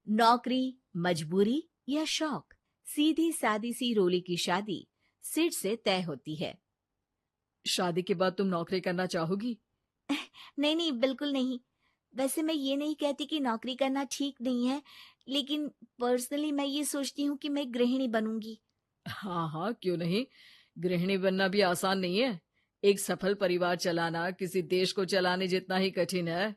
नौकरी, मजबूरी या शौक, सीधी सादी सी रोली की शादी सिड से तय होती है। शादी के बाद तुम नौकरी करना चाहोगी? नहीं नहीं, बिल्कुल नहीं। वैसे मैं ये नहीं कहती कि नौकरी करना ठीक नहीं है, लेकिन पर्सनली मैं ये सोचती हूँ कि मैं गृहिणी बनूंगी। हाँ हाँ, क्यों नहीं। गृहिणी बनना भी आसान नहीं है। एक सफल परिवार चलाना किसी देश को चलाने जितना ही कठिन है।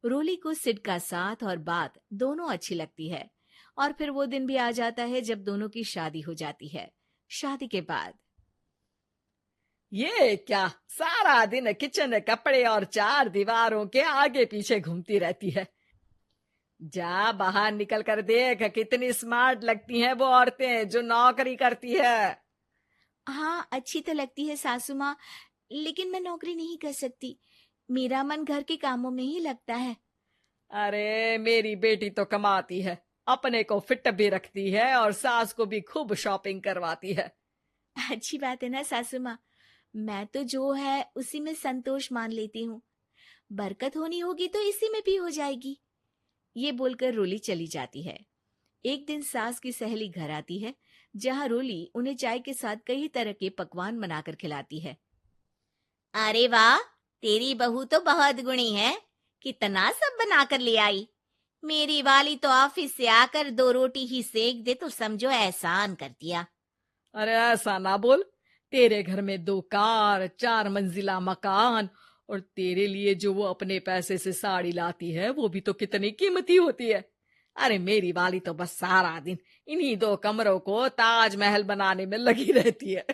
रोली को सिड का साथ और बात दोनों अच्छी लगती है, और फिर वो दिन भी आ जाता है जब दोनों की शादी हो जाती है। शादी के बाद ये क्या, सारा दिन किचन, कपड़े और चार दीवारों के आगे पीछे घूमती रहती है। जा बाहर निकल कर देख, कितनी स्मार्ट लगती हैं वो औरतें जो नौकरी करती है। हाँ, अच्छी तो लगती है सासू माँ, लेकिन मैं नौकरी नहीं कर सकती। मेरा मन घर के कामों में ही लगता है। अरे मेरी बेटी तो कमाती है, अपने को फिट भी रखती है और सास को भी खूब शॉपिंग करवाती है। अच्छी बात है ना सासू माँ। मैं तो जो है उसी में संतोष मान लेती हूँ। बरकत होनी होगी तो इसी में भी हो जाएगी। ये बोलकर रोली चली जाती है। एक दिन सास की सहेली घर आती है, जहाँ रोली उन्हें चाय के साथ कई तरह के पकवान बनाकर खिलाती है। अरे वाह, तेरी बहू तो बहुत गुणी है। कितना सब बनाकर ले आई। मेरी वाली तो ऑफिस से आकर 2 रोटी ही सेक दे तो समझो एहसान कर दिया। अरे ऐसा ना बोल। तेरे घर में 2 कार, 4 मंजिला मकान, और तेरे लिए जो वो अपने पैसे से साड़ी लाती है वो भी तो कितनी कीमती होती है। अरे मेरी वाली तो बस सारा दिन इन्हीं 2 कमरों को ताजमहल बनाने में लगी रहती है।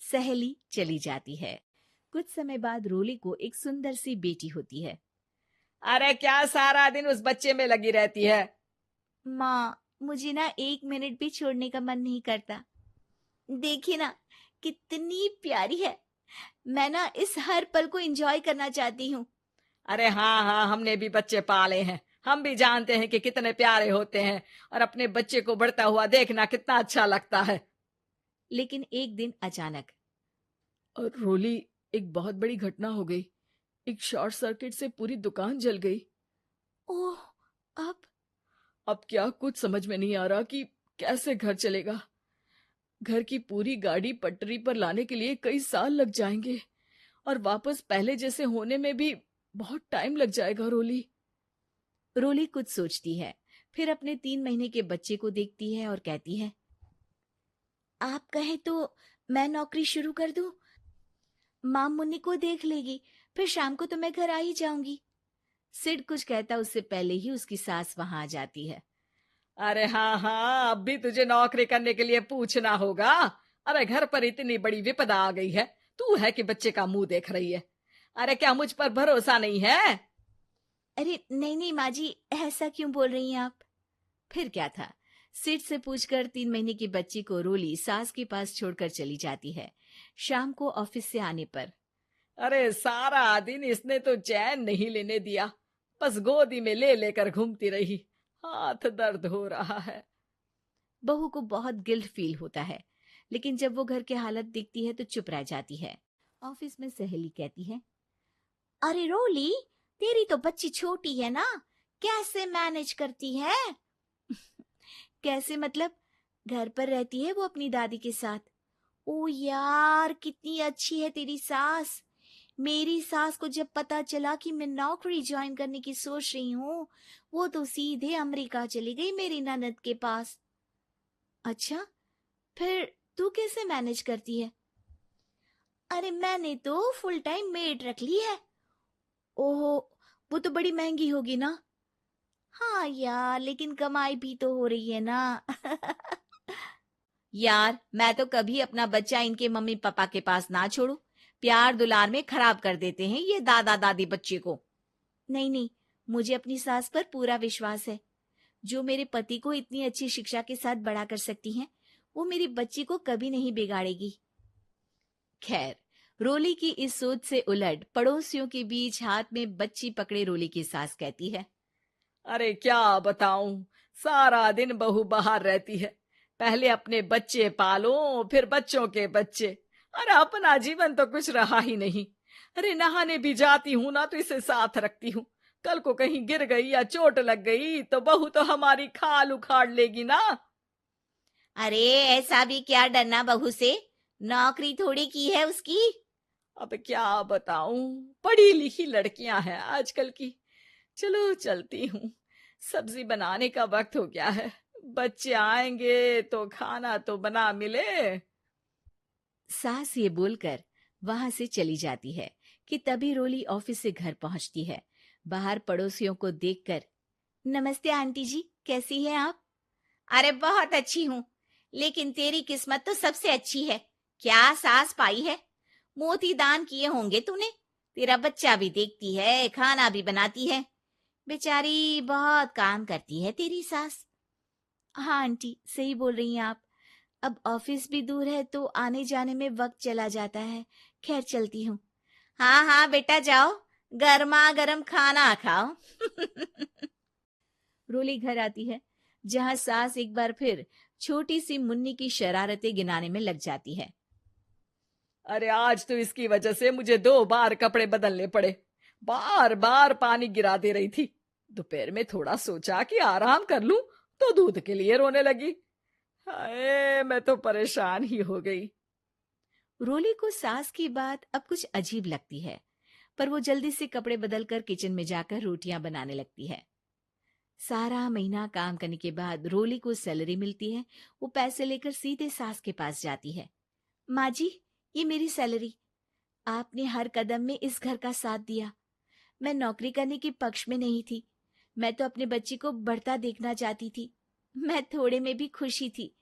सहेली चली जाती है। कुछ समय बाद रोली को एक सुंदर सी बेटी होती है। अरे क्या सारा दिन उस बच्चे में लगी रहती है। माँ, मुझे ना 1 मिनट भी छोड़ने का मन नहीं करता। देखिए ना, कितनी प्यारी है। मैं ना इस हर पल को एंजॉय करना चाहती हूँ। अरे हाँ हाँ, हमने भी बच्चे पाले हैं, हम भी जानते हैं कि कितने प्यारे होते हैं, और अपने बच्चे को बढ़ता हुआ देखना कितना अच्छा लगता है। लेकिन एक दिन अचानक और रोली, एक बहुत बड़ी घटना हो गई। एक शॉर्ट सर्किट से पूरी दुकान जल गई। ओह, अब अब क्या कुछ समझ में नहीं आ रहा कि कैसे घर चलेगा। घर की पूरी गाड़ी पटरी पर लाने के लिए कई साल लग जाएंगे, और वापस पहले जैसे होने में भी बहुत टाइम लग जाएगा। रोली रोली कुछ सोचती है, फिर अपने 3 महीने के बच्चे को देखती है और कहती है, आप कहें तो मैं नौकरी शुरू कर दूं? माँ मुन्नी को देख लेगी, फिर शाम को तो मैं घर आ ही जाऊंगी। सिड कुछ कहता उससे पहले ही उसकी सास वहां आ जाती है। अरे हाँ हाँ, अब भी तुझे नौकरी करने के लिए पूछना होगा। अरे घर पर इतनी बड़ी विपदा आ गई है, तू है कि बच्चे का मुंह देख रही है। अरे क्या मुझ पर भरोसा नहीं है? अरे नहीं नहीं माँ जी, ऐसा क्यों बोल रही हैं आप? फिर क्या था, सिड से पूछकर 3 महीने की बच्ची को रोली सास के पास छोड़कर चली जाती है। शाम को ऑफिस से आने पर अरे सारा दिन इसने तो चैन नहीं लेने दिया, बस गोदी में ले लेकर घूमती रही। हाथ दर्द हो रहा है। बहू को बहुत गिल्ट फील होता है, लेकिन जब वो घर की हालत देखती है तो चुप रह जाती है। ऑफिस में सहेली कहती है, अरे रोली, तेरी तो बच्ची छोटी है ना, कैसे मैनेज करती है? कैसे मतलब? घर पर रहती है वो अपनी दादी के साथ। ओ यार, कितनी अच्छी है तेरी सास। मेरी सास को जब पता चला कि मैं नौकरी ज्वाइन करने की सोच रही हूँ, वो तो सीधे अमेरिका चली गई मेरी ननद के पास। अच्छा, फिर तू कैसे मैनेज करती है? अरे मैंने तो फुल टाइम मेड रख ली है। ओहो, वो तो बड़ी महंगी होगी ना। हाँ यार, लेकिन कमाई भी तो हो रही है ना। यार, मैं तो कभी अपना बच्चा इनके मम्मी पापा के पास ना छोड़ू। प्यार दुलार में खराब कर देते हैं ये दादा दादी बच्चे को। नहीं नहीं, मुझे अपनी सास पर पूरा विश्वास है। जो मेरे पति को इतनी अच्छी शिक्षा के साथ बड़ा कर सकती हैं, वो मेरी बच्ची को कभी नहीं बिगाड़ेगी। खैर, रोली की इस सोच से उलट पड़ोसियों के बीच हाथ में बच्ची पकड़े रोली की सास कहती है, अरे क्या बताऊं, सारा दिन बहू बाहर रहती है। पहले अपने बच्चे पालो, फिर बच्चों के बच्चे। अरे अपना जीवन तो कुछ रहा ही नहीं। अरे नहाने भी जाती हूं ना तो इसे साथ रखती हूँ, कल को कहीं गिर गई या चोट लग गई तो बहू तो हमारी खाल उखाड़ लेगी ना। अरे ऐसा भी क्या डरना बहू से, नौकरी थोड़ी की है उसकी। अब क्या बताऊं, पढ़ी लिखी लड़कियां हैं आजकल की। चलो चलती हूँ, सब्जी बनाने का वक्त हो गया है। बच्चे आएंगे तो खाना तो बना मिले। सास ये बोलकर वहां से चली जाती है कि तभी रोली ऑफिस से घर पहुंचती है। बाहर पड़ोसियों को देखकर, नमस्ते आंटी जी, कैसी हैं आप? अरे बहुत अच्छी हूँ, लेकिन तेरी किस्मत तो सबसे अच्छी है। क्या सास पाई है, मोती दान किए होंगे तूने। तेरा बच्चा भी देखती है, खाना भी बनाती है। बेचारी बहुत काम करती है तेरी सास। हाँ आंटी, सही बोल रही हैं आप। अब ऑफिस भी दूर है तो आने जाने में वक्त चला जाता है। खैर चलती हूँ। हाँ हाँ बेटा जाओ, गर्मा गर्म खाना खाओ। रोली घर आती है, जहां सास एक बार फिर छोटी सी मुन्नी की शरारतें गिनाने में लग जाती है। अरे आज तो इसकी वजह से मुझे 2 बार कपड़े बदलने पड़े। बार बार पानी गिरा दे रही थी। दोपहर में थोड़ा सोचा कि आराम कर लूं तो दूध के लिए रोने लगी। हाय, मैं तो परेशान ही हो गई। रोली को सास की बात अब कुछ अजीब लगती है, पर वो जल्दी से कपड़े बदलकर किचन में जाकर रोटियां बनाने लगती है। सारा महीना काम करने के बाद रोली को सैलरी मिलती है। वो पैसे लेकर सीधे सास के पास जाती है। माँ जी, ये मेरी सैलरी। आपने हर कदम में इस घर का साथ दिया। मैं नौकरी करने के पक्ष में नहीं थी। मैं तो अपने बच्चे को बढ़ता देखना चाहती थी। मैं थोड़े में भी खुशी थी।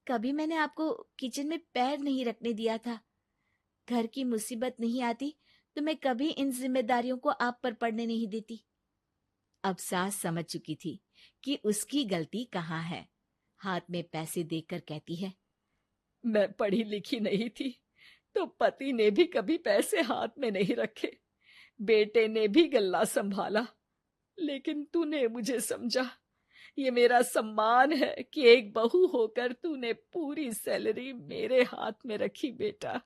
कभी मैंने आपको किचन में पैर नहीं रखने दिया था। घर की मुसीबत नहीं आती तो मैं कभी इन जिम्मेदारियों को आप पर पड़ने नहीं देती। अब सास समझ चुकी थी कि उसकी गलती कहाँ है। हाथ में पैसे देखकर कहती है, मैं पढ़ी लिखी नहीं थी तो पति ने भी कभी पैसे हाथ में नहीं रखे। बेटे ने भी गल्ला संभाला, लेकिन तूने मुझे समझा। ये मेरा सम्मान है कि एक बहू होकर तूने पूरी सैलरी मेरे हाथ में रखी बेटा।